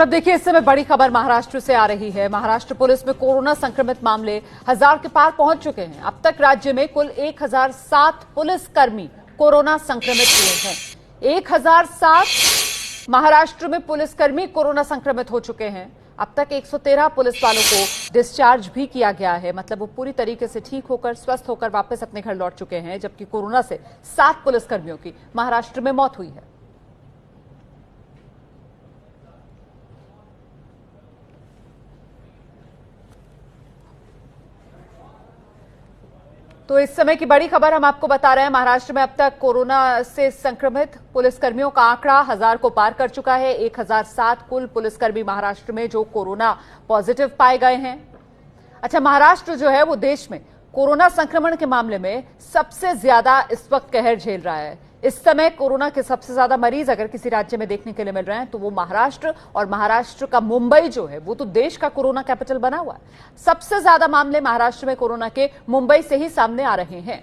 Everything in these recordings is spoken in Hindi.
अब देखिए, इस समय बड़ी खबर महाराष्ट्र से आ रही है। महाराष्ट्र पुलिस में कोरोना संक्रमित मामले 1000 के पार पहुंच चुके हैं। अब तक राज्य में कुल 1007 पुलिसकर्मी कोरोना संक्रमित हुए हैं। 1007 महाराष्ट्र में पुलिसकर्मी कोरोना संक्रमित हो चुके हैं। अब तक 113 पुलिस वालों को डिस्चार्ज भी किया गया है, मतलब वो पूरी तरीके से ठीक होकर स्वस्थ होकर वापस अपने घर लौट चुके हैं, जबकि कोरोना से 7 पुलिसकर्मियों की महाराष्ट्र में मौत हुई है। तो इस समय की बड़ी खबर हम आपको बता रहे हैं। महाराष्ट्र में अब तक कोरोना से संक्रमित पुलिसकर्मियों का आंकड़ा 1000 को पार कर चुका है। 1007 कुल पुलिसकर्मी महाराष्ट्र में जो कोरोना पॉजिटिव पाए गए हैं। अच्छा, महाराष्ट्र जो है वो देश में कोरोना संक्रमण के मामले में सबसे ज्यादा इस वक्त कहर झेल रहा है। इस समय कोरोना के सबसे ज्यादा मरीज अगर किसी राज्य में देखने के लिए मिल रहे हैं तो वो महाराष्ट्र, और महाराष्ट्र का मुंबई जो है वो तो देश का कोरोना कैपिटल बना हुआ है। सबसे ज्यादा मामले महाराष्ट्र में कोरोना के मुंबई से ही सामने आ रहे हैं,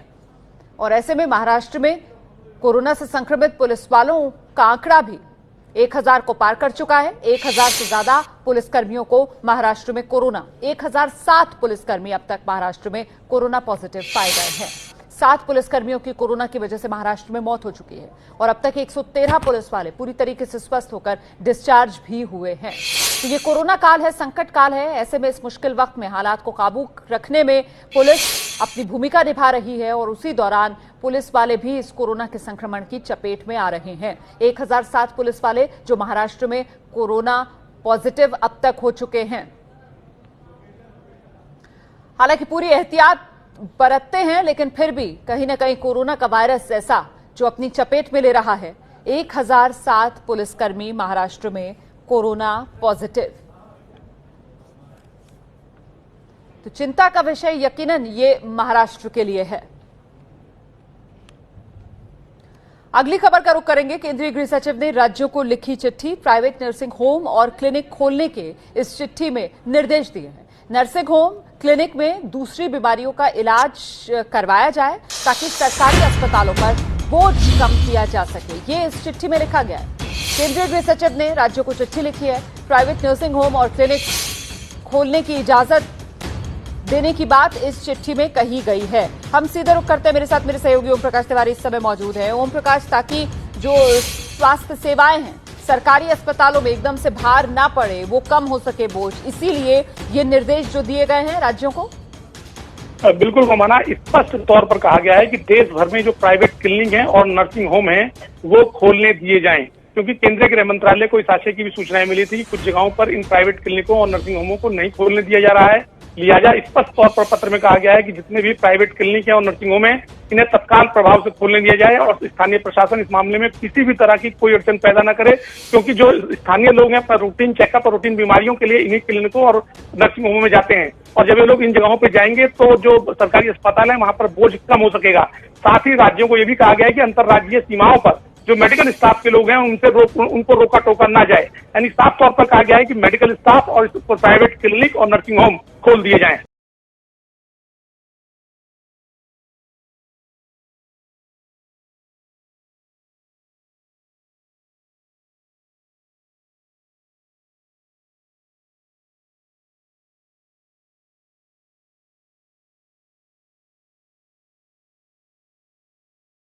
और ऐसे में महाराष्ट्र में कोरोना से संक्रमित पुलिस वालों का आंकड़ा भी 1000 को पार कर चुका है। 1000 से ज्यादा पुलिसकर्मियों को महाराष्ट्र में कोरोना, 1007 पुलिसकर्मी अब तक महाराष्ट्र में कोरोना पॉजिटिव पाए गए हैं। 7 पुलिसकर्मियों की कोरोना की वजह से महाराष्ट्र में मौत हो चुकी है, और अब तक 113 पुलिस वाले पूरी तरीके से स्वस्थ होकर डिस्चार्ज भी हुए हैं। तो ये कोरोना काल है, संकट काल है। ऐसे में इस मुश्किल वक्त में हालात को काबू रखने में पुलिस अपनी भूमिका निभा रही है, और उसी दौरान पुलिस वाले भी इस कोरोना के संक्रमण की चपेट में आ रहे हैं। 1007 पुलिस वाले जो महाराष्ट्र में कोरोना पॉजिटिव अब तक हो चुके हैं। हालांकि पूरी एहतियात बरतते हैं, लेकिन फिर भी कहीं ना कहीं कोरोना का वायरस ऐसा जो अपनी चपेट में ले रहा है। 1007 पुलिसकर्मी महाराष्ट्र में कोरोना पॉजिटिव। तो चिंता का विषय यकीनन ये महाराष्ट्र के लिए है। अगली खबर का रुख करेंगे। केंद्रीय गृह सचिव ने राज्यों को लिखी चिट्ठी। प्राइवेट नर्सिंग होम और क्लिनिक खोलने के इस चिट्ठी में निर्देश दिए हैं। नर्सिंग होम क्लिनिक में दूसरी बीमारियों का इलाज करवाया जाए ताकि सरकारी अस्पतालों पर बोझ कम किया जा सके, ये इस चिट्ठी में लिखा गया है। केंद्रीय गृह सचिव ने राज्यों को चिट्ठी लिखी है। प्राइवेट नर्सिंग होम और क्लिनिक खोलने की इजाजत देने की बात इस चिट्ठी में कही गई है। हम सीधे रुख करते हैं। मेरे साथ मेरे सहयोगी ओम प्रकाश तिवारी इस समय मौजूद है। ओम प्रकाश, ताकि जो स्वास्थ्य सेवाएं हैं सरकारी अस्पतालों में एकदम से भार ना पड़े, वो कम हो सके बोझ, इसीलिए ये निर्देश जो दिए गए हैं राज्यों को। बिल्कुल रोमाना, स्पष्ट तौर पर कहा गया है कि देश भर में जो प्राइवेट क्लिनिक हैं और नर्सिंग होम हैं वो खोलने दिए जाएं, क्योंकि केंद्रीय गृह मंत्रालय को इस आशय की भी सूचनाएं मिली थी कि कुछ जगहों पर इन प्राइवेट क्लिनिकों और नर्सिंग होमों को नहीं खोलने दिया जा रहा है। लिहाजा स्पष्ट तौर पर पत्र में कहा गया है कि जितने भी प्राइवेट क्लिनिक हैं और नर्सिंग होम हैं इन्हें तत्काल प्रभाव से खोलने दिया जाए, और स्थानीय प्रशासन इस मामले में किसी भी तरह की कोई अड़चन पैदा न करे, क्योंकि जो स्थानीय लोग हैं अपना रूटीन चेकअप और रूटीन बीमारियों के लिए इन्हीं क्लिनिकों और नर्सिंग होमों में जाते हैं, और जब ये लोग इन जगहों पर जाएंगे तो जो सरकारी अस्पताल है वहां पर बोझ कम हो सकेगा। साथ ही राज्यों को यह भी कहा गया है कि अंतर्राज्यीय सीमाओं पर जो मेडिकल स्टाफ के लोग हैं उनको रोका टोका ना जाए। यानी साफ तौर पर कहा गया है कि मेडिकल स्टाफ और प्राइवेट क्लिनिक और नर्सिंग होम खोल दिए जाएं।